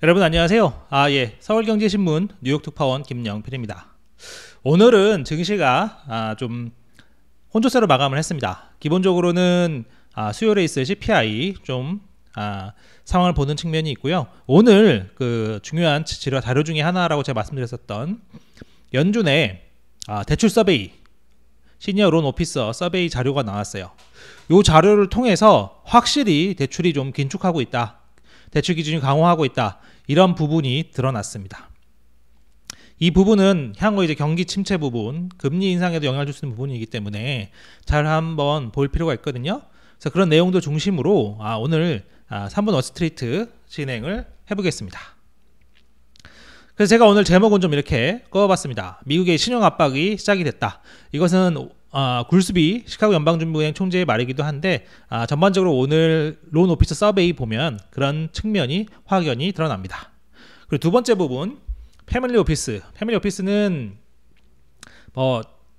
여러분 안녕하세요. 서울경제신문 뉴욕특파원 김영필입니다. 오늘은 증시가 좀 혼조세로 마감을 했습니다. 기본적으로는 수요일에 있을 CPI 좀 상황을 보는 측면이 있고요. 오늘 그 중요한 지표 자료 중에 하나라고 제가 말씀드렸었던 연준의 대출 서베이, 시니어 론 오피서 서베이 자료가 나왔어요. 이 자료를 통해서 확실히 대출이 좀 긴축하고 있다, 대출 기준이 강화하고 있다, 이런 부분이 드러났습니다. 이 부분은 향후 이제 경기 침체 부분, 금리 인상에도 영향을 줄 수 있는 부분이기 때문에 잘 한번 볼 필요가 있거든요. 그래서 그런 내용들 중심으로 오늘 3분 워스트리트 진행을 해보겠습니다. 그래서 제가 오늘 제목은 좀 이렇게 꺼봤습니다. 미국의 신용 압박이 시작이 됐다. 이것은 굴스비 시카고 연방준비은행 총재의 말이기도 한데 전반적으로 오늘 론 오피서 서베이 보면 그런 측면이 확연히 드러납니다. 그리고 두 번째 부분, 패밀리 오피스. 패밀리 오피스는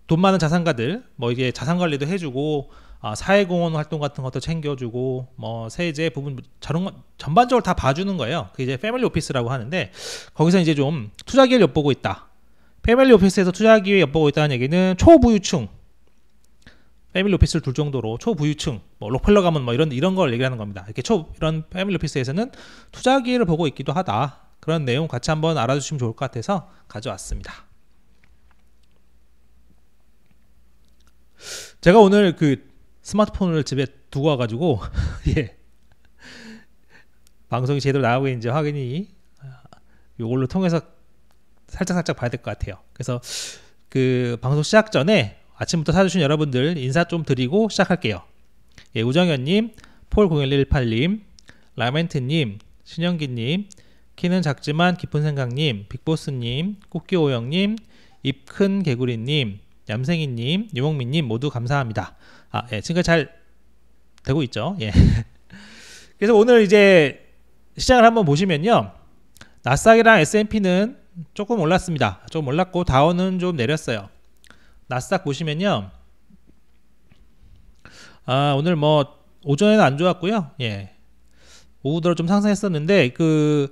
돈 많은 자산가들 이게 자산 관리도 해주고 사회공헌 활동 같은 것도 챙겨주고 세제 부분 전반적으로 다 봐주는 거예요. 그게 이제 패밀리 오피스라고 하는데, 거기서 이제 좀 투자 기회를 엿보고 있다. 패밀리 오피스에서 투자 기회 엿보고 있다는 얘기는 초부유층, 패밀리 오피스를 둘 정도로 초부유층, 록펠러 가문 이런 걸 얘기하는 겁니다. 이렇게 이런 패밀리 오피스에서는 투자 기회를 보고 있기도 하다. 그런 내용 같이 한번 알아주시면 좋을 것 같아서 가져왔습니다. 제가 오늘 그 스마트폰을 집에 두고 와가지고 방송이 제대로 나가고 있는지 확인이 이걸로 통해서 살짝 봐야 될 것 같아요. 그래서 그 방송 시작 전에 아침부터 사주신 여러분들 인사 좀 드리고 시작할게요. 우정현님, 폴0118님, 라멘트님, 신영기님, 키는 작지만 깊은 생각님, 빅보스님, 꽃기오영님, 입큰 개구리님, 얌생이님, 유목민님 모두 감사합니다. 지금까지 잘 되고 있죠? 그래서 오늘 이제 시장을 한번 보시면요, 나스닥이랑 S&P는 조금 올랐습니다. 좀 올랐고 다우는 좀 내렸어요. 나스닥 보시면요, 오늘 오전에는 안 좋았고요. 오후 들어 좀 상승했었는데 그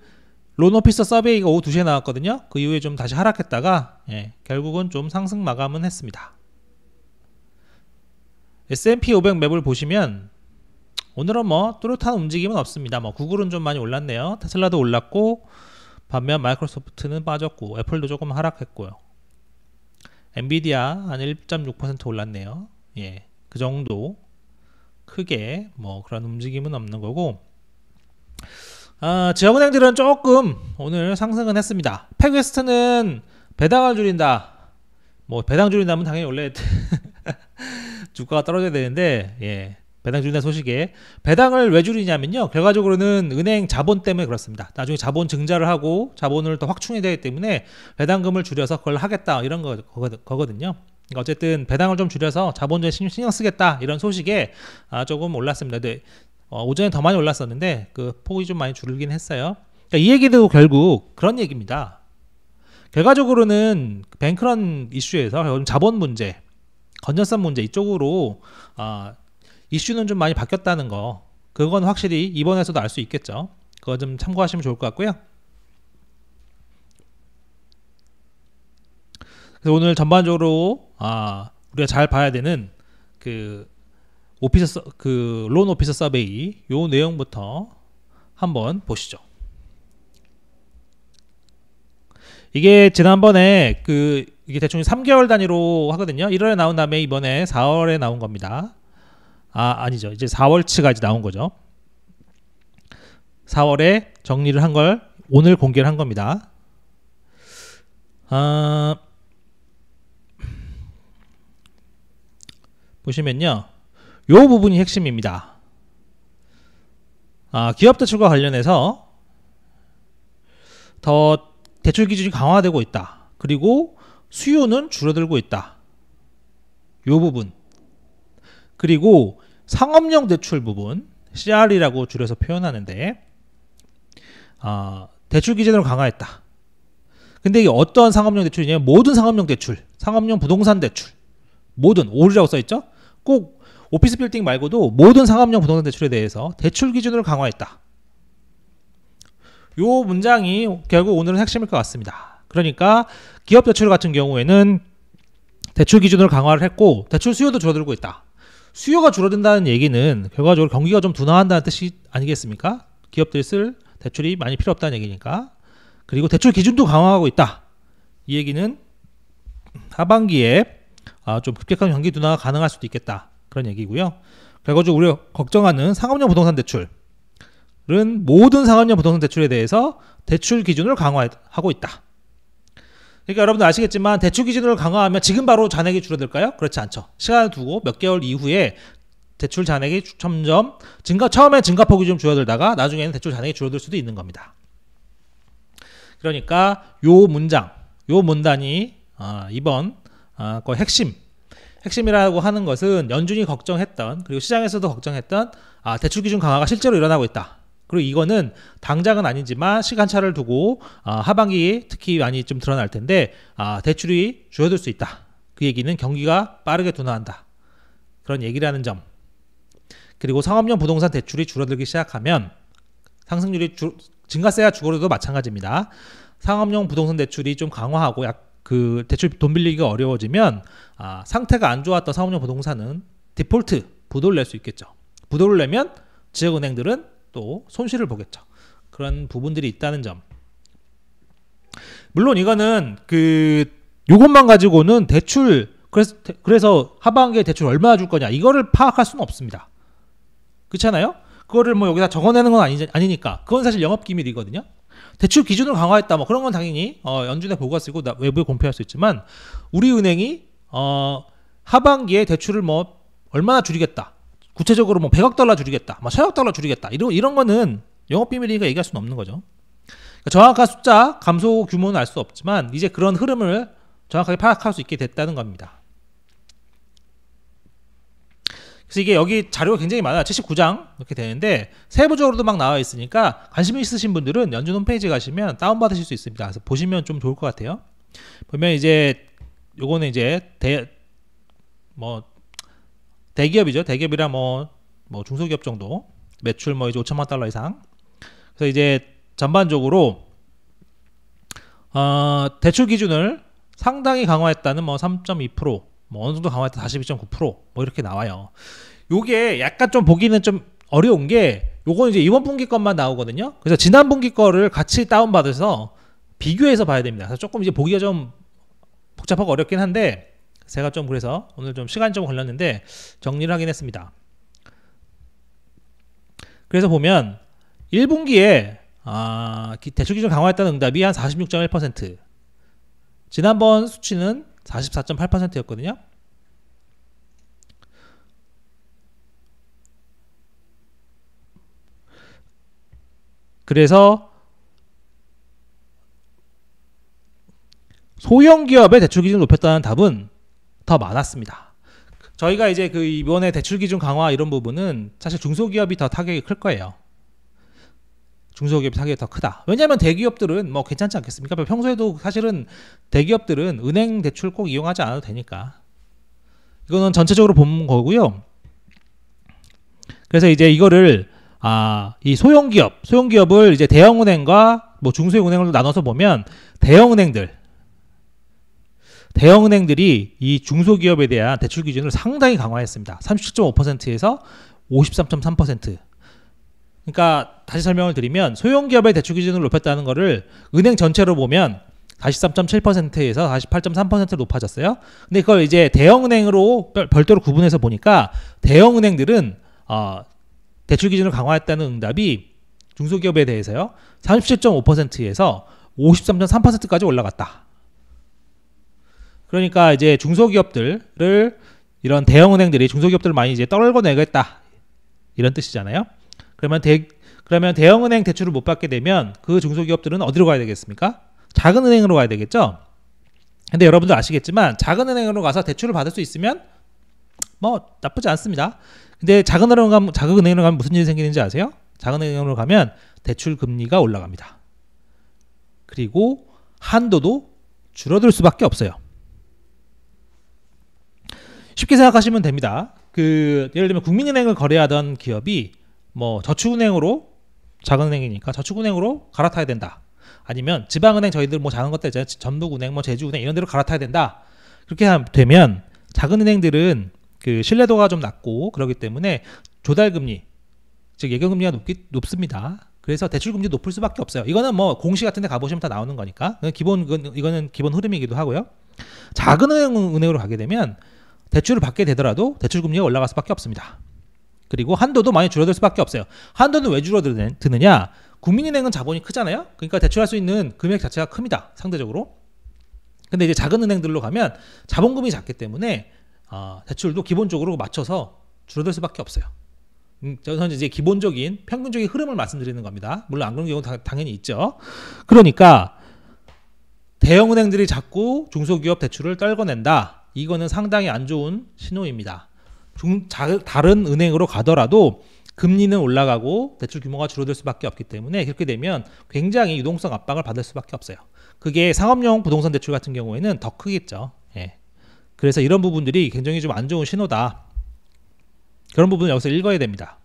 론 오피서 서베이가 오후 2시에 나왔거든요. 그 이후에 좀 다시 하락했다가 결국은 좀 상승 마감은 했습니다. S&P 500 맵을 보시면 오늘은 뚜렷한 움직임은 없습니다. 구글은 좀 많이 올랐네요. 테슬라도 올랐고, 반면 마이크로소프트는 빠졌고, 애플도 조금 하락했고요. 엔비디아 한 1.6% 올랐네요. 그 정도 크게 그런 움직임은 없는 거고, 지역은행들은 조금 오늘 상승은 했습니다. 팩웨스트는 배당을 줄인다. 배당 줄인다면 당연히 원래 주가가 떨어져야 되는데, 배당 줄인다는 소식에 배당을 왜 줄이냐면요, 결과적으로는 은행 자본 때문에 그렇습니다. 나중에 자본 증자를 하고 자본을 더 확충해야 되기 때문에 배당금을 줄여서 그걸 하겠다, 이런 거거든요. 그러니까 어쨌든 배당을 좀 줄여서 자본주의에 신경 쓰겠다, 이런 소식에 조금 올랐습니다. 근데 오전에 더 많이 올랐었는데 그 폭이 좀 많이 줄긴 했어요. 그러니까 이 얘기도 결국 그런 얘기입니다. 결과적으로는 뱅크런 이슈에서 자본 문제, 건전성 문제 이쪽으로 이슈는 좀 많이 바뀌었다는 거, 그건 확실히 이번에서도 알 수 있겠죠. 그거 좀 참고하시면 좋을 것 같고요. 그래서 오늘 전반적으로 우리가 잘 봐야 되는 그 론 오피서 서베이 요 내용부터 한번 보시죠. 이게 지난번에 이게 대충 3개월 단위로 하거든요. 1월에 나온 다음에 이번에 4월에 나온 겁니다. 아니죠. 이제 4월치가 나온 거죠. 4월에 정리를 한 걸 오늘 공개를 한 겁니다. 보시면요, 요 부분이 핵심입니다. 기업 대출과 관련해서 더 대출 기준이 강화되고 있다. 그리고 수요는 줄어들고 있다. 요 부분. 그리고 상업용 대출 부분, CR이라고 줄여서 표현하는데, 대출 기준을 강화했다. 근데 이게 어떤 상업용 대출이냐면 모든 상업용 대출, 상업용 부동산 대출, 모든, all이라고 써있죠? 꼭 오피스 빌딩 말고도 모든 상업용 부동산 대출에 대해서 대출 기준을 강화했다. 요 문장이 결국 오늘은 핵심일 것 같습니다. 그러니까 기업 대출 같은 경우에는 대출 기준을 강화를 했고 대출 수요도 줄어들고 있다. 수요가 줄어든다는 얘기는 결과적으로 경기가 좀 둔화한다는 뜻이 아니겠습니까? 기업들이 쓸 대출이 많이 필요 없다는 얘기니까. 그리고 대출 기준도 강화하고 있다. 이 얘기는 하반기에 좀 급격한 경기 둔화가 가능할 수도 있겠다. 그런 얘기고요. 결과적으로 우리가 걱정하는 상업용 부동산 대출은 모든 상업용 부동산 대출에 대해서 대출 기준을 강화하고 있다. 그러니까 여러분들 아시겠지만 대출 기준을 강화하면 지금 바로 잔액이 줄어들까요? 그렇지 않죠. 시간을 두고 몇 개월 이후에 대출 잔액이 점점 처음엔 증가폭이 좀 줄어들다가 나중에는 대출 잔액이 줄어들 수도 있는 겁니다. 그러니까 요 문단이 이번 거의 핵심이라고 하는 것은 연준이 걱정했던, 그리고 시장에서도 걱정했던 대출 기준 강화가 실제로 일어나고 있다. 그리고 이거는 당장은 아니지만 시간차를 두고 하반기에 특히 많이 좀 드러날 텐데 대출이 줄어들 수 있다. 그 얘기는 경기가 빠르게 둔화한다. 그런 얘기라는 점. 그리고 상업용 부동산 대출이 줄어들기 시작하면 상승률이 증가세와 주거로도 마찬가지입니다. 상업용 부동산 대출이 좀 강화하고 그 대출 돈 빌리기가 어려워지면 상태가 안 좋았던 상업용 부동산은 디폴트, 부도를 낼 수 있겠죠. 부도를 내면 지역은행들은 또 손실을 보겠죠. 그런 부분들이 있다는 점. 물론 이거는 요것만 가지고는 그래서 하반기에 대출 얼마나 줄 거냐 이거를 파악할 수는 없습니다. 그렇잖아요? 그거를 뭐 여기다 적어내는 건 아니니까. 그건 사실 영업기밀이거든요. 대출 기준을 강화했다 뭐 그런 건 당연히 연준에 보고가 쓰고 외부에 공표할 수 있지만 우리 은행이 하반기에 대출을 뭐 얼마나 줄이겠다. 구체적으로 뭐 100억 달러 줄이겠다. 뭐 1000억 달러 줄이겠다. 이런 거는 영업비밀이니까 얘기할 수는 없는 거죠. 그러니까 정확한 숫자, 감소 규모는 알 수 없지만 이제 그런 흐름을 정확하게 파악할 수 있게 됐다는 겁니다. 그래서 이게 여기 자료가 굉장히 많아요. 79장 이렇게 되는데 세부적으로도 막 나와 있으니까 관심 있으신 분들은 연준 홈페이지 가시면 다운받으실 수 있습니다. 그래서 보시면 좀 좋을 것 같아요. 보면 이제 요거는 이제 대기업이죠. 대기업이라 뭐 중소기업 정도 매출 뭐 이제 5천만 달러 이상. 그래서 이제 전반적으로 대출 기준을 상당히 강화했다는 뭐 3.2%, 뭐 어느 정도 강화했다 42.9%, 뭐 이렇게 나와요. 요게 약간 좀 보기는 좀 어려운 게 요건 이제 이번 분기 것만 나오거든요. 그래서 지난 분기 거를 같이 다운받아서 비교해서 봐야 됩니다. 그래서 조금 이제 보기가 좀 복잡하고 어렵긴 한데 제가 좀 그래서 오늘 좀 시간이 좀 걸렸는데 정리를 하긴 했습니다. 그래서 보면 1분기에 대출 기준 강화했다는 응답이 한 46.1%, 지난번 수치는 44.8%였거든요. 그래서 소형 기업의 대출 기준을 높였다는 답은 더 많았습니다. 저희가 이제 이번에 대출 기준 강화 이런 부분은 사실 중소기업이 더 타격이 클 거예요. 중소기업이 타격이 더 크다. 왜냐하면 대기업들은 뭐 괜찮지 않겠습니까? 평소에도 사실은 대기업들은 은행 대출 꼭 이용하지 않아도 되니까. 이거는 전체적으로 본 거고요. 그래서 이제 이거를 이 소형기업을 이제 대형은행과 뭐 중소형 은행으로 나눠서 보면 대형은행들이 이 중소기업에 대한 대출 기준을 상당히 강화했습니다. 37.5%에서 53.3%. 그러니까 다시 설명을 드리면 소형기업의 대출 기준을 높였다는 거를 은행 전체로 보면 43.7%에서 48.3% 높아졌어요. 근데 그걸 이제 대형은행으로 별도로 구분해서 보니까 대형은행들은 대출 기준을 강화했다는 응답이 중소기업에 대해서요 37.5%에서 53.3%까지 올라갔다. 그러니까 이제 중소기업들을 이런 대형은행들이 중소기업들을 많이 이제 떨궈내겠다 이런 뜻이잖아요. 그러면 대형은행 대출을 못 받게 되면 그 중소기업들은 어디로 가야 되겠습니까? 작은 은행으로 가야 되겠죠. 근데 여러분들 아시겠지만 작은 은행으로 가서 대출을 받을 수 있으면 뭐 나쁘지 않습니다. 근데 작은 은행으로 가면 무슨 일이 생기는지 아세요? 작은 은행으로 가면 대출 금리가 올라갑니다. 그리고 한도도 줄어들 수밖에 없어요. 쉽게 생각하시면 됩니다. 예를 들면 국민은행을 거래하던 기업이 뭐 저축은행으로 작은 은행이니까 저축은행으로 갈아타야 된다. 아니면 지방은행 저희들 뭐 작은 것들 있잖아요. 전북은행, 뭐 제주은행 이런 데로 갈아타야 된다. 그렇게 되면 작은 은행들은 그 신뢰도가 좀 낮고 그렇기 때문에 조달금리, 즉 예금금리가 높습니다. 그래서 대출금리 높을 수밖에 없어요. 이거는 뭐 공시 같은 데 가보시면 다 나오는 거니까 이거는 기본 흐름이기도 하고요. 작은 은행으로 가게 되면 대출을 받게 되더라도 대출금리가 올라갈 수밖에 없습니다. 그리고 한도도 많이 줄어들 수밖에 없어요. 한도는 왜 줄어드느냐? 국민은행은 자본이 크잖아요. 그러니까 대출할 수 있는 금액 자체가 큽니다. 상대적으로. 근데 이제 작은 은행들로 가면 자본금이 작기 때문에 대출도 기본적으로 맞춰서 줄어들 수밖에 없어요. 저는 이제 기본적인 평균적인 흐름을 말씀드리는 겁니다. 물론 안 그런 경우도 당연히 있죠. 그러니까 대형 은행들이 자꾸 중소기업 대출을 떨궈낸다. 이거는 상당히 안 좋은 신호입니다. 다른 은행으로 가더라도 금리는 올라가고 대출 규모가 줄어들 수밖에 없기 때문에 그렇게 되면 굉장히 유동성 압박을 받을 수밖에 없어요. 그게 상업용 부동산 대출 같은 경우에는 더 크겠죠. 예. 그래서 이런 부분들이 굉장히 좀 안 좋은 신호다. 그런 부분을 여기서 읽어야 됩니다.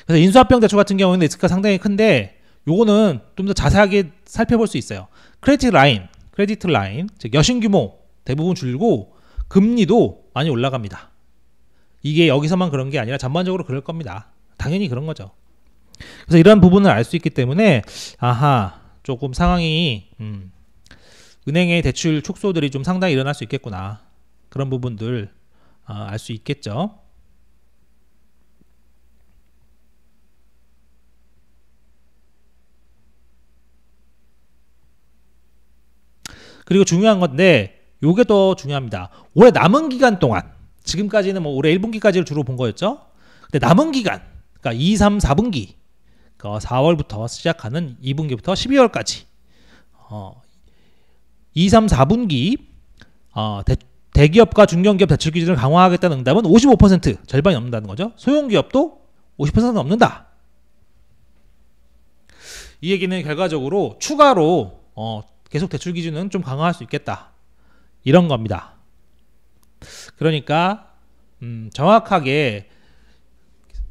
그래서 인수합병 대출 같은 경우에는 리스크가 상당히 큰데 요거는 좀 더 자세하게 살펴볼 수 있어요. 크레디트 라인, 즉 여신 규모 대부분 줄고 금리도 많이 올라갑니다. 이게 여기서만 그런 게 아니라 전반적으로 그럴 겁니다. 당연히 그런 거죠. 그래서 이런 부분을 알 수 있기 때문에 조금 상황이 은행의 대출 축소들이 좀 상당히 일어날 수 있겠구나. 그런 부분들 알 수 있겠죠. 그리고 중요한 건데 요게 더 중요합니다. 올해 남은 기간 동안 지금까지는 뭐 올해 1분기까지를 주로 본 거였죠. 근데 남은 기간 그러니까 2, 3, 4분기 그러니까 4월부터 시작하는 2분기부터 12월까지 2, 3, 4분기 대기업과 중견기업 대출 기준을 강화하겠다는 응답은 55% 절반이 넘는다는 거죠. 소형기업도 50%가 넘는다. 이 얘기는 결과적으로 추가로 계속 대출 기준은 좀 강화할 수 있겠다. 이런 겁니다. 그러니까 정확하게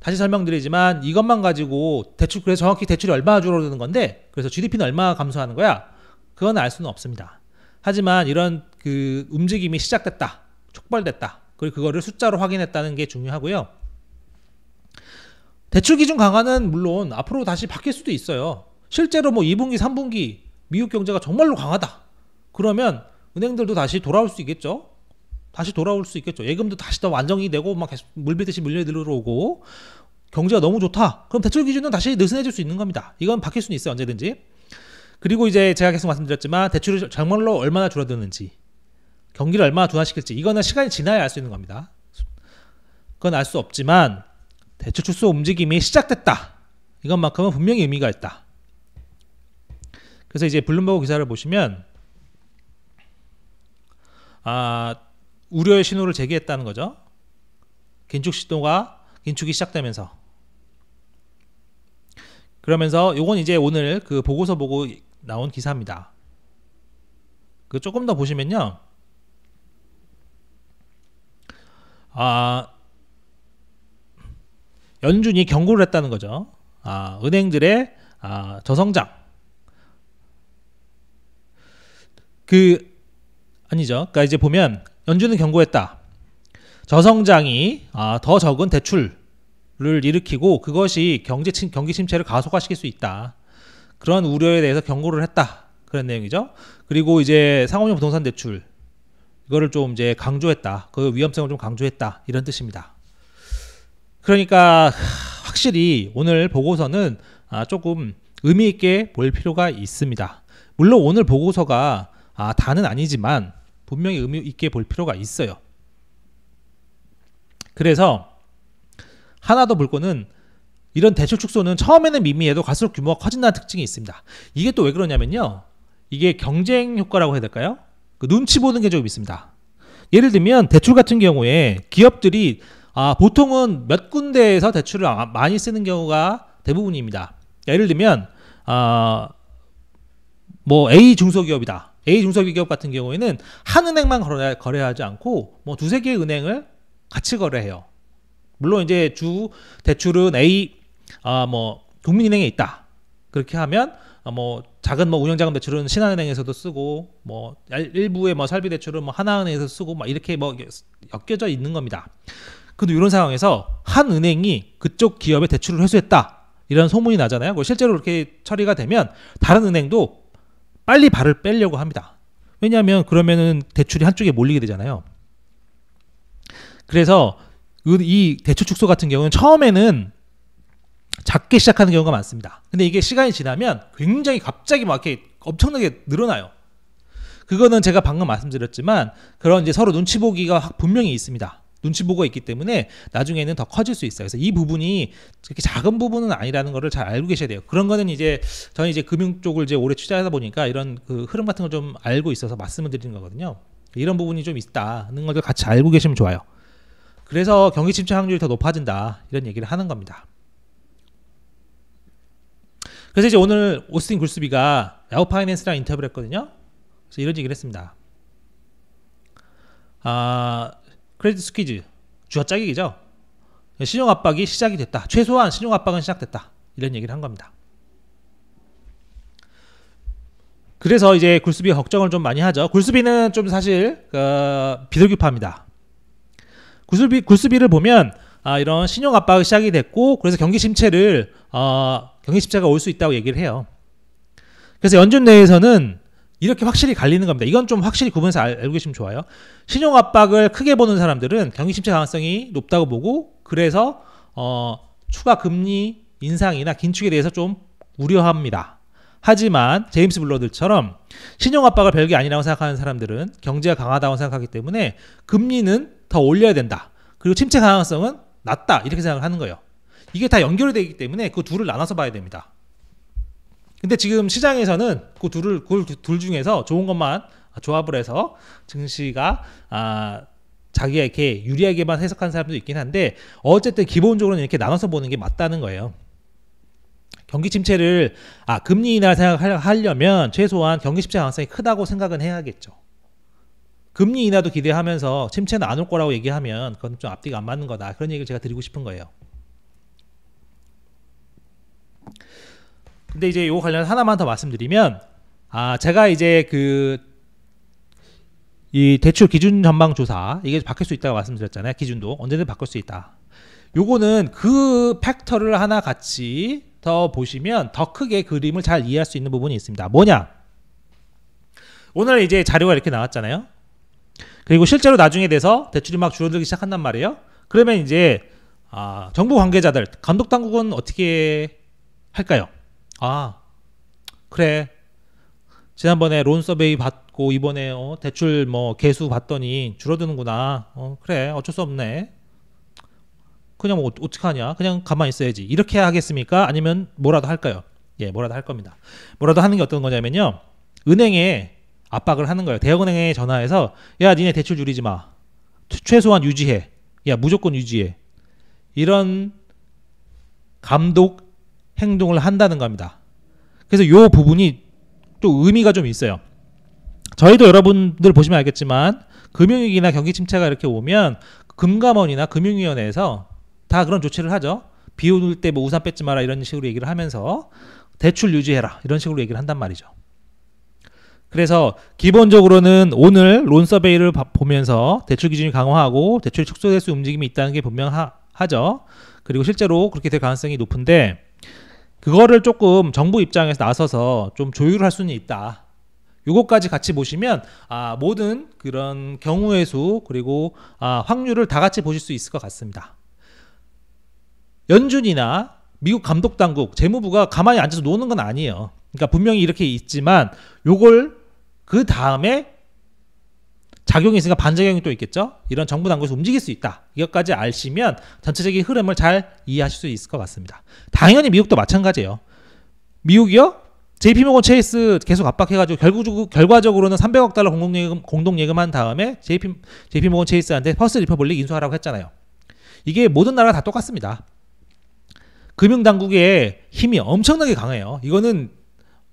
다시 설명드리지만 이것만 가지고 그래서 정확히 대출이 얼마나 줄어드는 건데 그래서 GDP는 얼마나 감소하는 거야? 그건 알 수는 없습니다. 하지만 이런 그 움직임이 시작됐다. 촉발됐다. 그리고 그거를 숫자로 확인했다는 게 중요하고요. 대출 기준 강화는 물론 앞으로 다시 바뀔 수도 있어요. 실제로 뭐 2분기, 3분기 미국 경제가 정말로 강하다. 그러면 은행들도 다시 돌아올 수 있겠죠. 예금도 다시 더 안정이 되고 막 계속 물비듯이 밀려 들어오고 경제가 너무 좋다. 그럼 대출 기준은 다시 느슨해질 수 있는 겁니다. 이건 바뀔 수는 있어요. 언제든지. 그리고 이제 제가 계속 말씀드렸지만 대출이 정말로 얼마나 줄어드는지 경기를 얼마나 둔화시킬지 이거는 시간이 지나야 알 수 있는 겁니다. 그건 알 수 없지만 대출 축소 움직임이 시작됐다. 이것만큼은 분명히 의미가 있다. 그래서 이제 블룸버그 기사를 보시면 우려의 신호를 제기했다는 거죠. 긴축이 시작되면서 그러면서 요건 이제 오늘 그 보고서 보고 나온 기사입니다. 그 조금 더 보시면요. 연준이 경고를 했다는 거죠. 은행들의 저성장 아니죠. 그러니까 이제 보면 연준은 경고했다. 저성장이 더 적은 대출을 일으키고 그것이 경기 침체를 가속화시킬 수 있다. 그런 우려에 대해서 경고를 했다. 그런 내용이죠. 그리고 이제 상업용 부동산 대출 이거를 좀 이제 강조했다. 그 위험성을 좀 강조했다. 이런 뜻입니다. 그러니까 확실히 오늘 보고서는 조금 의미 있게 볼 필요가 있습니다. 물론 오늘 보고서가 다는 아니지만 분명히 의미 있게 볼 필요가 있어요. 그래서 하나 더 볼 거는 이런 대출 축소는 처음에는 미미해도 갈수록 규모가 커진다는 특징이 있습니다. 이게 또 왜 그러냐면요. 이게 경쟁 효과라고 해야 될까요? 그 눈치 보는 게 좀 있습니다. 예를 들면 대출 같은 경우에 기업들이 보통은 몇 군데에서 대출을 많이 쓰는 경우가 대부분입니다. 예를 들면 뭐 A 중소기업이다. A 중소기업 같은 경우에는 한 은행만 거래하지 않고 뭐 두세 개의 은행을 같이 거래해요. 물론 이제 주 대출은 A 뭐 국민은행에 있다. 그렇게 하면 뭐 작은 뭐 운영자금 대출은 신한은행에서도 쓰고 뭐 일부의 뭐 설비 대출은 뭐 하나은행에서 쓰고 막 이렇게 뭐 엮여져 있는 겁니다. 근데 이런 상황에서 한 은행이 그쪽 기업의 대출을 회수했다 이런 소문이 나잖아요. 실제로 그렇게 처리가 되면 다른 은행도 빨리 발을 빼려고 합니다. 왜냐하면 그러면은 대출이 한쪽에 몰리게 되잖아요. 그래서 이 대출 축소 같은 경우는 처음에는 작게 시작하는 경우가 많습니다. 근데 이게 시간이 지나면 굉장히 갑자기 막 이렇게 엄청나게 늘어나요. 그거는 제가 방금 말씀드렸지만 그런 이제 서로 눈치 보기가 분명히 있습니다. 눈치 보고 있기 때문에 나중에는 더 커질 수 있어요. 그래서 이 부분이 그렇게 작은 부분은 아니라는 거를 잘 알고 계셔야 돼요. 그런 거는 이제 저는 이제 금융 쪽을 이제 오래 투자하다 보니까 이런 그 흐름 같은 걸 좀 알고 있어서 말씀을 드리는 거거든요. 이런 부분이 좀 있다는 걸 같이 알고 계시면 좋아요. 그래서 경기 침체 확률이 더 높아진다 이런 얘기를 하는 겁니다. 그래서 이제 오늘 오스틴 굴스비가 야후 파이낸스랑 인터뷰를 했거든요. 그래서 이런 얘기를 했습니다. 크레딧 스퀴즈 쥐어짜기죠. 신용 압박이 시작이 됐다. 최소한 신용 압박은 시작됐다. 이런 얘기를 한 겁니다. 그래서 이제 굴스비가 걱정을 좀 많이 하죠. 굴스비는 좀 사실 비둘기파입니다. 굴스비를 보면 이런 신용 압박이 시작이 됐고 그래서 경기 침체가 올 수 있다고 얘기를 해요. 그래서 연준 내에서는 이렇게 확실히 갈리는 겁니다. 이건 좀 확실히 구분해서 알고 계시면 좋아요. 신용 압박을 크게 보는 사람들은 경기 침체 가능성이 높다고 보고 그래서 추가 금리 인상이나 긴축에 대해서 좀 우려합니다. 하지만 제임스 블러드처럼 신용 압박을 별게 아니라고 생각하는 사람들은 경제가 강하다고 생각하기 때문에 금리는 더 올려야 된다. 그리고 침체 가능성은 낮다. 이렇게 생각을 하는 거예요. 이게 다 연결이 되기 때문에 그 둘을 나눠서 봐야 됩니다. 근데 지금 시장에서는 그 둘 중에서 좋은 것만 조합을 해서 증시가 자기에게 유리하게만 해석하는 사람도 있긴 한데 어쨌든 기본적으로는 이렇게 나눠서 보는 게 맞다는 거예요. 경기 침체를 금리 인하를 생각하려면 최소한 경기 침체 가능성이 크다고 생각은 해야겠죠. 금리 인하도 기대하면서 침체는 안 올 거라고 얘기하면 그건 좀 앞뒤가 안 맞는 거다. 그런 얘기를 제가 드리고 싶은 거예요. 근데 이제 요거 관련해서 하나만 더 말씀드리면 제가 이제 이 대출 기준 전망 조사 이게 바뀔 수 있다고 말씀드렸잖아요. 기준도 언제든 바꿀 수 있다. 요거는 그 팩터를 하나 같이 더 보시면 더 크게 그림을 잘 이해할 수 있는 부분이 있습니다. 뭐냐? 오늘 이제 자료가 이렇게 나왔잖아요. 그리고 실제로 나중에 돼서 대출이 막 줄어들기 시작한단 말이에요. 그러면 이제 정부 관계자들, 감독 당국은 어떻게 할까요? 그래. 지난번에 론 서베이 받고 이번에 대출 뭐 개수 봤더니 줄어드는구나. 그래. 어쩔 수 없네. 그냥 뭐 어떡하냐. 그냥 가만히 있어야지. 이렇게 하겠습니까? 아니면 뭐라도 할까요? 예, 뭐라도 할 겁니다. 뭐라도 하는 게 어떤 거냐면요. 은행에 압박을 하는 거예요. 대형은행에 전화해서 야, 니네 대출 줄이지 마. 최소한 유지해. 야, 무조건 유지해. 이런 감독 행동을 한다는 겁니다. 그래서 이 부분이 또 의미가 좀 있어요. 저희도 여러분들 보시면 알겠지만 금융위기나 경기 침체가 이렇게 오면 금감원이나 금융위원회에서 다 그런 조치를 하죠. 비 올 때 뭐 우산 뺏지 마라 이런 식으로 얘기를 하면서 대출 유지해라 이런 식으로 얘기를 한단 말이죠. 그래서 기본적으로는 오늘 론 서베이를 보면서 대출 기준이 강화하고 대출이 축소될 수 움직임이 있다는 게 분명하죠. 그리고 실제로 그렇게 될 가능성이 높은데 그거를 조금 정부 입장에서 나서서 좀 조율할 수는 있다. 요거까지 같이 보시면 모든 그런 경우의 수 그리고 확률을 다 같이 보실 수 있을 것 같습니다. 연준이나 미국 감독당국, 재무부가 가만히 앉아서 노는 건 아니에요. 그러니까 분명히 이렇게 있지만 요걸 그 다음에 작용이 있으니까 반작용이 또 있겠죠. 이런 정부 당국에서 움직일 수 있다. 이것까지 아시면 전체적인 흐름을 잘 이해하실 수 있을 것 같습니다. 당연히 미국도 마찬가지예요. 미국이요? JP모건 체이스 계속 압박해가지고 결과적으로는 300억 달러 공동예금한 다음에 JP모건 체이스한테 퍼스트 리퍼블릭 인수하라고 했잖아요. 이게 모든 나라가 다 똑같습니다. 금융당국의 힘이 엄청나게 강해요. 이거는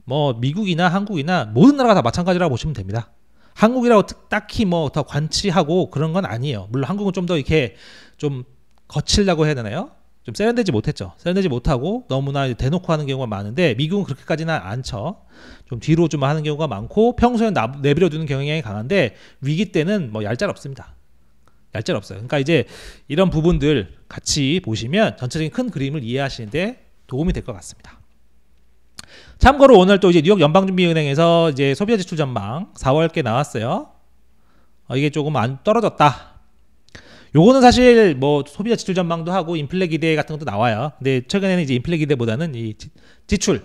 뭐 미국이나 한국이나 모든 나라가 다 마찬가지라고 보시면 됩니다. 한국이라고 딱히 뭐 더 관치하고 그런 건 아니에요. 물론 한국은 좀 더 이렇게 좀 거칠다고 해야 되나요? 좀 세련되지 못했죠. 세련되지 못하고 너무나 대놓고 하는 경우가 많은데 미국은 그렇게까지는 않죠. 좀 뒤로 좀 하는 경우가 많고 평소에 내버려두는 경향이 강한데 위기 때는 뭐 얄짤없습니다. 얄짤없어요. 그러니까 이제 이런 부분들 같이 보시면 전체적인 큰 그림을 이해하시는데 도움이 될 것 같습니다. 참고로 오늘 또 이제 뉴욕 연방준비은행에서 이제 소비자 지출 전망 4월께 나왔어요. 이게 조금 안 떨어졌다. 요거는 사실 뭐 소비자 지출 전망도 하고 인플레 기대 같은 것도 나와요. 근데 최근에는 이제 인플레 기대보다는 이 지출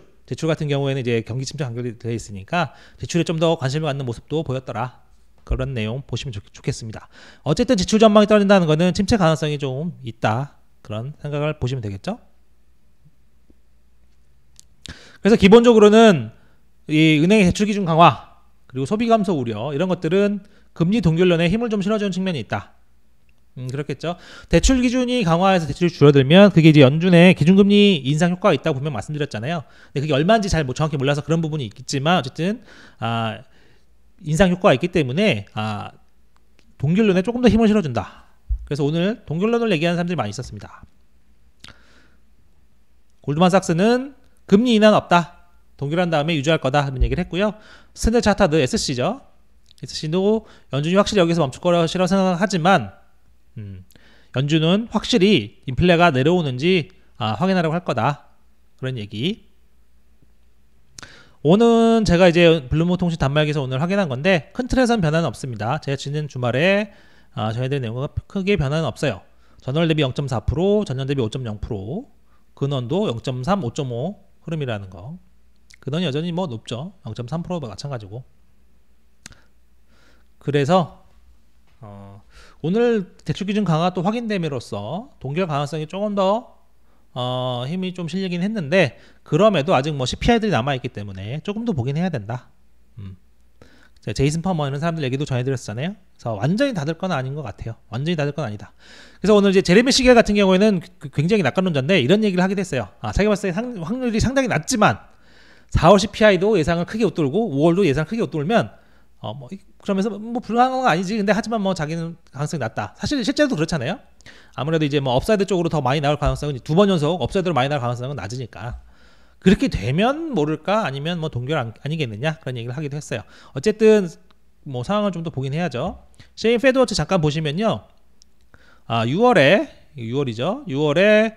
같은 경우에는 이제 경기 침체 연결되어 있으니까 지출에 좀 더 관심을 갖는 모습도 보였더라. 그런 내용 보시면 좋겠습니다. 어쨌든 지출 전망이 떨어진다는 거는 침체 가능성이 좀 있다. 그런 생각을 보시면 되겠죠. 그래서 기본적으로는 이 은행의 대출 기준 강화 그리고 소비 감소 우려 이런 것들은 금리 동결론에 힘을 좀 실어주는 측면이 있다. 그렇겠죠. 대출 기준이 강화해서 대출이 줄어들면 그게 이제 연준의 기준금리 인상 효과가 있다고 분명 말씀드렸잖아요. 근데 그게 얼마인지 잘 정확히 몰라서 그런 부분이 있겠지만 어쨌든 인상 효과가 있기 때문에 동결론에 조금 더 힘을 실어준다. 그래서 오늘 동결론을 얘기하는 사람들이 많이 있었습니다. 골드만삭스는 금리 인하는 없다. 동결한 다음에 유지할 거다. 이런 얘기를 했고요. 스탠더드 차터드 SC죠. SC도 연준이 확실히 여기서 멈출 거라고 생각하지만 연준은 확실히 인플레가 내려오는지 확인하려고 할 거다. 그런 얘기. 오는 제가 이제 블룸버그 통신 단말기에서 오늘 확인한 건데 큰 틀에선 변화는 없습니다. 제가 지난 주말에 전해드린 내용과 크게 변화는 없어요. 전월 대비 0.4%, 전년 대비 5.0%, 근원도 0.3, 5.5 흐름이라는 거. 근원이 여전히 뭐 높죠. 0.3%와 마찬가지고. 그래서 오늘 대출기준 강화 또 확인됨으로써 동결 가능성이 조금 더 힘이 좀 실리긴 했는데 그럼에도 아직 뭐 CPI들이 남아있기 때문에 조금 더 보긴 해야 된다. 제이슨 퍼머 이런 사람들 얘기도 전해드렸잖아요. 그래서 완전히 닫을 건 아닌 것 같아요. 완전히 닫을 건 아니다. 그래서 오늘 이제 제레미 시겔 같은 경우에는 굉장히 낙관론자인데 이런 얘기를 하게 됐어요. 자기가 봤을 때 확률이 상당히 낮지만 4월 CPI도 예상을 크게 웃돌고 5월도 예상을 크게 웃돌면 그러면서 뭐 불가능한 건 아니지. 근데 하지만 뭐 자기는 가능성이 낮다. 사실 실제로도 그렇잖아요. 아무래도 이제 뭐 업사이드 쪽으로 더 많이 나올 가능성은 2번 연속 업사이드로 많이 나올 가능성은 낮으니까 그렇게 되면 모를까 아니면 뭐 동결 아니겠느냐 그런 얘기를 하기도 했어요. 어쨌든 뭐 상황을 좀 더 보긴 해야죠. 셰인 페드워치 잠깐 보시면요. 6월이죠. 6월에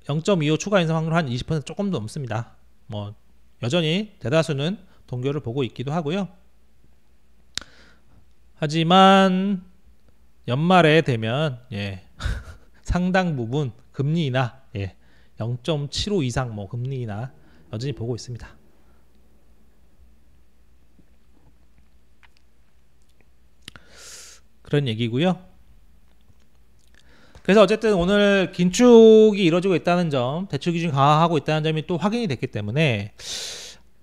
0.25 추가 인상 확률 한 20% 조금 더 넘습니다. 뭐 여전히 대다수는 동결을 보고 있기도 하고요. 하지만 연말에 되면 상당 부분 금리 인하 0.75 이상 뭐 금리 인하 여전히 보고 있습니다. 그런 얘기고요. 그래서 어쨌든 오늘 긴축이 이루어지고 있다는 점, 대출 기준 강화하고 있다는 점이 또 확인이 됐기 때문에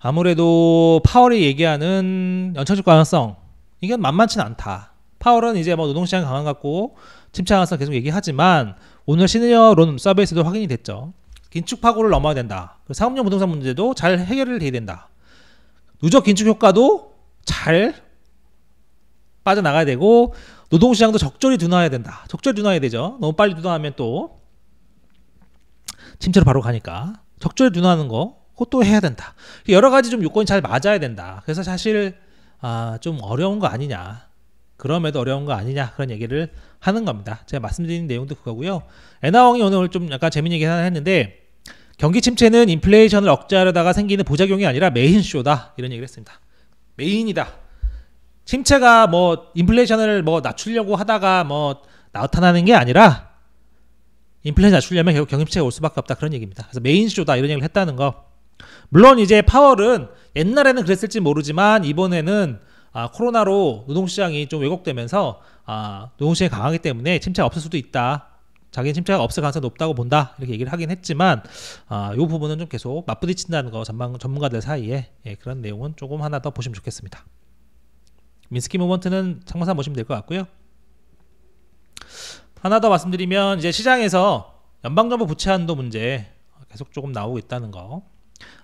아무래도 파월이 얘기하는 연착륙 가능성 이건 만만치는 않다. 파월은 이제 뭐 노동시장 강화 갖고 침체 가능성 계속 얘기하지만 오늘 시니어 론 서베이스도 확인이 됐죠. 긴축 파고를 넘어야 된다. 사업용 부동산 문제도 잘 해결을 돼야 된다. 누적 긴축 효과도 잘 빠져나가야 되고 노동시장도 적절히 둔화해야 된다. 적절히 둔화해야 되죠. 너무 빨리 둔화하면 또 침체로 바로 가니까 적절히 둔화하는 거 그것도 해야 된다. 여러 가지 좀 요건이 잘 맞아야 된다. 그래서 사실 좀 어려운 거 아니냐. 그럼에도 어려운 거 아니냐. 그런 얘기를 하는 겁니다. 제가 말씀드린 내용도 그거고요. 애나왕이 오늘 좀 약간 재밌는 얘기 하나 했는데 경기 침체는 인플레이션을 억제하려다가 생기는 부작용이 아니라 메인쇼다. 이런 얘기를 했습니다. 메인이다. 침체가 뭐 인플레이션을 뭐 낮추려고 하다가 뭐 나타나는 게 아니라 인플레이션 낮추려면 결국 경기 침체가 올 수밖에 없다. 그런 얘기입니다. 그래서 메인쇼다. 이런 얘기를 했다는 거. 물론 이제 파월은 옛날에는 그랬을지 모르지만 이번에는 코로나로 노동시장이 좀 왜곡되면서 노동시장이 강하기 때문에 침체가 없을 수도 있다. 자기는 침체가 없을 가능성이 높다고 본다. 이렇게 얘기를 하긴 했지만 이 부분은 좀 계속 맞부딪힌다는 거 전문가들 사이에 그런 내용은 조금 하나 더 보시면 좋겠습니다. 민스키 무브먼트는 참고사 보시면 될 것 같고요. 하나 더 말씀드리면 이제 시장에서 연방정부 부채 한도 문제 계속 조금 나오고 있다는 거.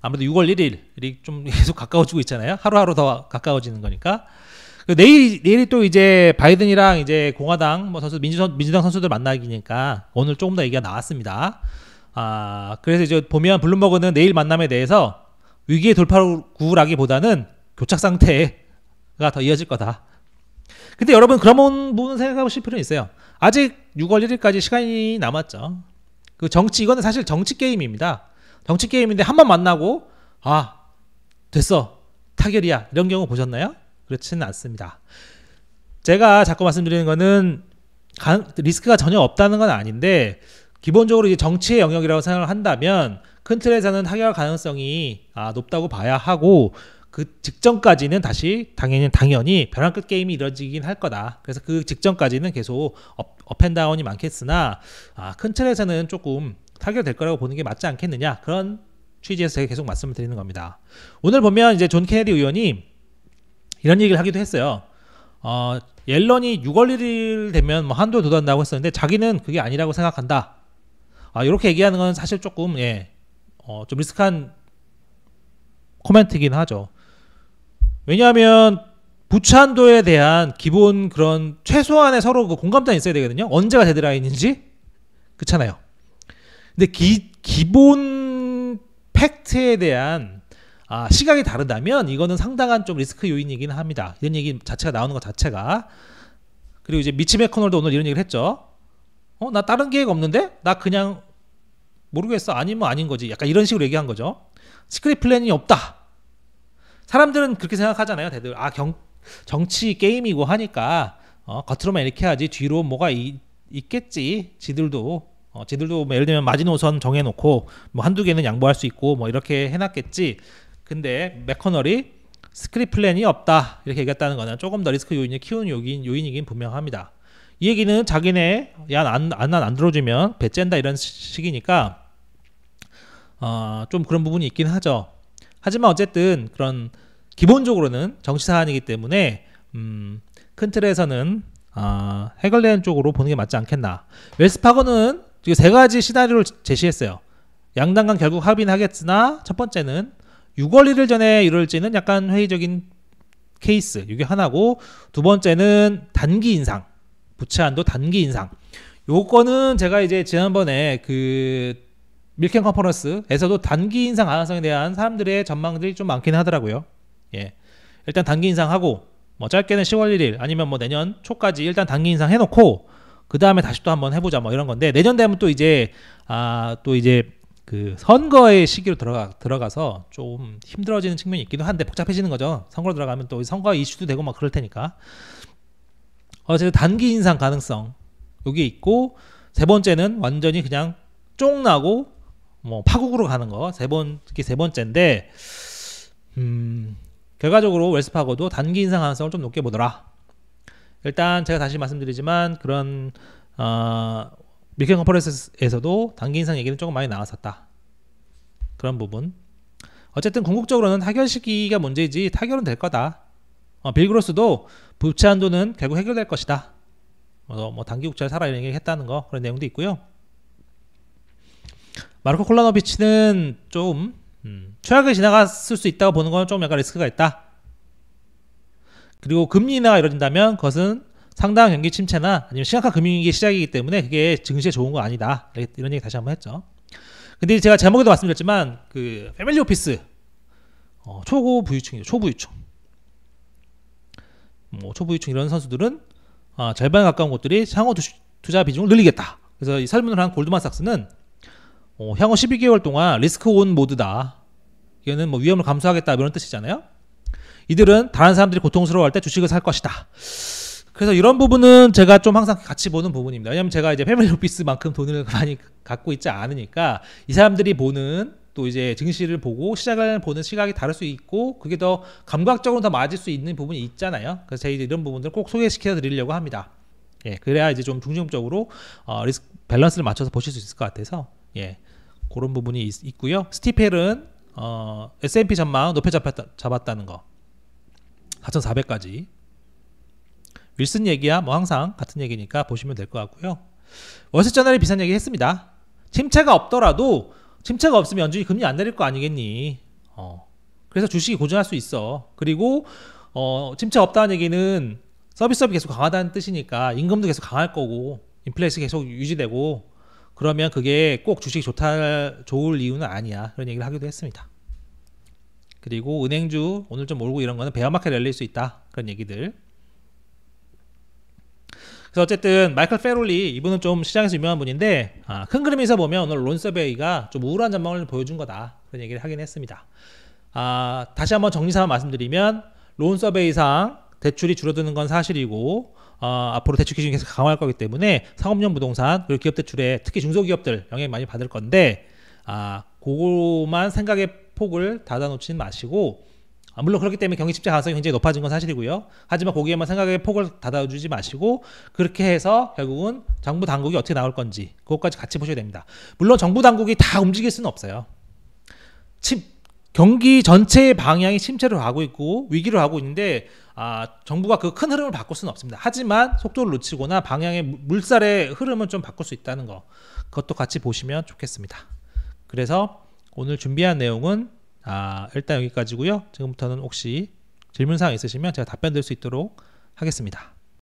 아무래도 6월 1일이 좀 계속 가까워지고 있잖아요. 하루하루 더 가까워지는 거니까. 내일이 또 이제 바이든이랑 이제 공화당 뭐 선수 민주당 선수들 만나기니까 오늘 조금 더 얘기가 나왔습니다. 그래서 이제 보면 블룸버그는 내일 만남에 대해서 위기의 돌파구라기보다는 교착 상태가 더 이어질 거다. 근데 여러분 그런 부분 생각해 보실 필요는 있어요. 아직 6월 1일까지 시간이 남았죠. 그 정치, 이거는 사실 정치 게임입니다. 정치 게임인데 한 번 만나고 됐어, 타결이야, 이런 경우 보셨나요? 그렇지는 않습니다. 제가 자꾸 말씀드리는 거는 리스크가 전혀 없다는 건 아닌데, 기본적으로 이제 정치의 영역이라고 생각을 한다면 큰 틀에서는 타결 가능성이 높다고 봐야 하고, 그 직전까지는 다시 당연히 벼랑 끝 게임이 이루어지긴 할 거다. 그래서 그 직전까지는 계속 업앤다운이 많겠으나 큰 틀에서는 조금 타결될 거라고 보는 게 맞지 않겠느냐, 그런 취지에서 제가 계속 말씀을 드리는 겁니다. 오늘 보면 이제 존 케네디 의원이 이런 얘기를 하기도 했어요. 옐런이 6월 1일 되면 뭐 한도에 도달한다고 했었는데 자기는 그게 아니라고 생각한다. 이렇게 얘기하는 건 사실 조금 좀 리스크한 코멘트이긴 하죠. 왜냐하면 부채 한도에 대한 기본 그런 최소한의 서로 그 공감대가 있어야 되거든요. 언제가 데드라인인지. 그렇잖아요. 근데 기본 팩트에 대한 시각이 다르다면 이거는 상당한 좀 리스크 요인이긴 합니다. 이런 얘기 자체가 나오는 것 자체가. 그리고 이제 미치 맥코널도 오늘 이런 얘기를 했죠. 나 다른 계획 없는데? 나 그냥 모르겠어. 아니면 아닌 거지. 약간 이런 식으로 얘기한 거죠. 시크릿 플랜이 없다. 사람들은 그렇게 생각하잖아요. 다들 정치 게임이고 하니까 겉으로만 이렇게 하지 뒤로 뭐가 있겠지. 지들도 뭐 예를 들면 마지노선 정해놓고 뭐 한두 개는 양보할 수 있고 뭐 이렇게 해놨겠지. 근데 맥커널이 스크립 플랜이 없다 이렇게 얘기했다는 거는 조금 더 리스크 요인을 키우는 요인이긴 분명합니다. 이 얘기는 자기네 안 들어주면 배 쨘다 이런 식이니까 좀 그런 부분이 있긴 하죠. 하지만 어쨌든 그런 기본적으로는 정치 사안이기 때문에 큰 틀에서는 해결되는 쪽으로 보는 게 맞지 않겠나. 웰스파거는 세 가지 시나리오를 제시했어요. 양당 간 결국 합의는 하겠으나 첫 번째는 6월 1일 전에 이룰지는 약간 회의적인 케이스, 이게 하나고, 두 번째는 단기 인상, 부채 한도 단기 인상. 요거는 제가 이제 지난번에 그 밀켄 컨퍼런스에서도 단기 인상 가능성에 대한 사람들의 전망들이 좀 많긴 하더라고요. 일단 단기 인상하고 뭐 짧게는 10월 1일 아니면 뭐 내년 초까지 일단 단기 인상 해놓고 그 다음에 다시 또 한번 해보자 뭐 이런 건데, 내년 되면 또 이제 그 선거의 시기로 들어가서 좀 힘들어지는 측면이 있기도 한데, 복잡해지는 거죠. 선거로 들어가면 또 선거 이슈도 되고 막 그럴 테니까. 어쨌든 단기 인상 가능성 여기 있고, 세 번째는 완전히 그냥 쫑 나고 뭐 파국으로 가는 거, 이게 세 번째인데, 결과적으로 웰스파고도 단기 인상 가능성을 좀 높게 보더라. 일단 제가 다시 말씀드리지만 그런 밀켄 컨퍼런스에서도 단기 인상 얘기는 조금 많이 나왔었다. 그런 부분. 어쨌든 궁극적으로는 타결 시기가 문제이지 타결은 될 거다. 빌 그로스도 부채 한도는 결국 해결될 것이다. 뭐 단기 국채를 사라 이런 얘기 했다는 거, 그런 내용도 있고요. 마르코 콜라노비치는 좀 최악을 지나갔을 수 있다고 보는 건 좀 약간 리스크가 있다. 그리고 금리 인하가 이루어진다면 그것은 상당한 경기 침체나 아니면 심각한 금융위기 시작이기 때문에 그게 증시에 좋은 거 아니다. 이런 얘기 다시 한번 했죠. 근데 제가 제목에도 말씀드렸지만 그 패밀리 오피스 초고 부유층이죠. 초부유층. 뭐 초부유층 이런 선수들은 절반에 가까운 곳들이 향후 투자 비중을 늘리겠다. 그래서 이 설문을 한 골드만삭스는 향후 12개월 동안 리스크 온 모드다. 이거는 뭐 위험을 감수하겠다 이런 뜻이잖아요. 이들은 다른 사람들이 고통스러워할 때 주식을 살 것이다. 그래서 이런 부분은 제가 좀 항상 같이 보는 부분입니다. 왜냐하면 제가 이제 패밀리 오피스만큼 돈을 많이 갖고 있지 않으니까 이 사람들이 보는 또 이제 증시를 보고 시장을 보는 시각이 다를 수 있고, 그게 더 감각적으로 더 맞을 수 있는 부분이 있잖아요. 그래서 제가 이런 부분들을 꼭 소개시켜 드리려고 합니다. 그래야 이제 좀 중점적으로 리스크 밸런스를 맞춰서 보실 수 있을 것 같아서 그런 부분이 있고요. 스티펠은 S&P 전망 높여 잡았다는 거 4,400까지. 윌슨 얘기야 뭐 항상 같은 얘기니까 보시면 될 것 같고요. 월스트저널이 비슷한 얘기 했습니다. 침체가 없더라도, 침체가 없으면 연준이 금리 안 내릴 거 아니겠니. 그래서 주식이 고전할 수 있어. 그리고 침체가 없다는 얘기는 서비스업이 계속 강하다는 뜻이니까 임금도 계속 강할 거고 인플레이션이 계속 유지되고, 그러면 그게 꼭 주식 좋을 이유는 아니야. 그런 얘기를 하기도 했습니다. 그리고 은행주 오늘 좀 오르고 이런 거는 베어마켓 열릴 수 있다. 그런 얘기들. 그래서 어쨌든 마이클 페롤리 이분은 좀 시장에서 유명한 분인데 큰 그림에서 보면 오늘 론서베이가 좀 우울한 전망을 보여준 거다. 그런 얘기를 하긴 했습니다. 다시 한번 정리삼아 말씀드리면 론서베이상 대출이 줄어드는 건 사실이고 앞으로 대출 기준이 계속 강화할 거기 때문에 상업용 부동산 그리고 기업 대출에 특히 중소기업들 영향 많이 받을 건데 그거만 생각의 폭을 닫아놓지는 마시고 물론 그렇기 때문에 경기 침체 가능성이 굉장히 높아진 건 사실이고요. 하지만 거기에만 생각의 폭을 닫아주지 마시고 그렇게 해서 결국은 정부 당국이 어떻게 나올 건지 그것까지 같이 보셔야 됩니다. 물론 정부 당국이 다 움직일 수는 없어요. 경기 전체의 방향이 침체로 가고 있고 위기로 가고 있는데 정부가 그 큰 흐름을 바꿀 수는 없습니다. 하지만 속도를 놓치거나 방향의 물살의 흐름은 좀 바꿀 수 있다는 거 그것도 같이 보시면 좋겠습니다. 그래서 오늘 준비한 내용은 일단 여기까지고요. 지금부터는 혹시 질문사항 있으시면 제가 답변 드릴 수 있도록 하겠습니다.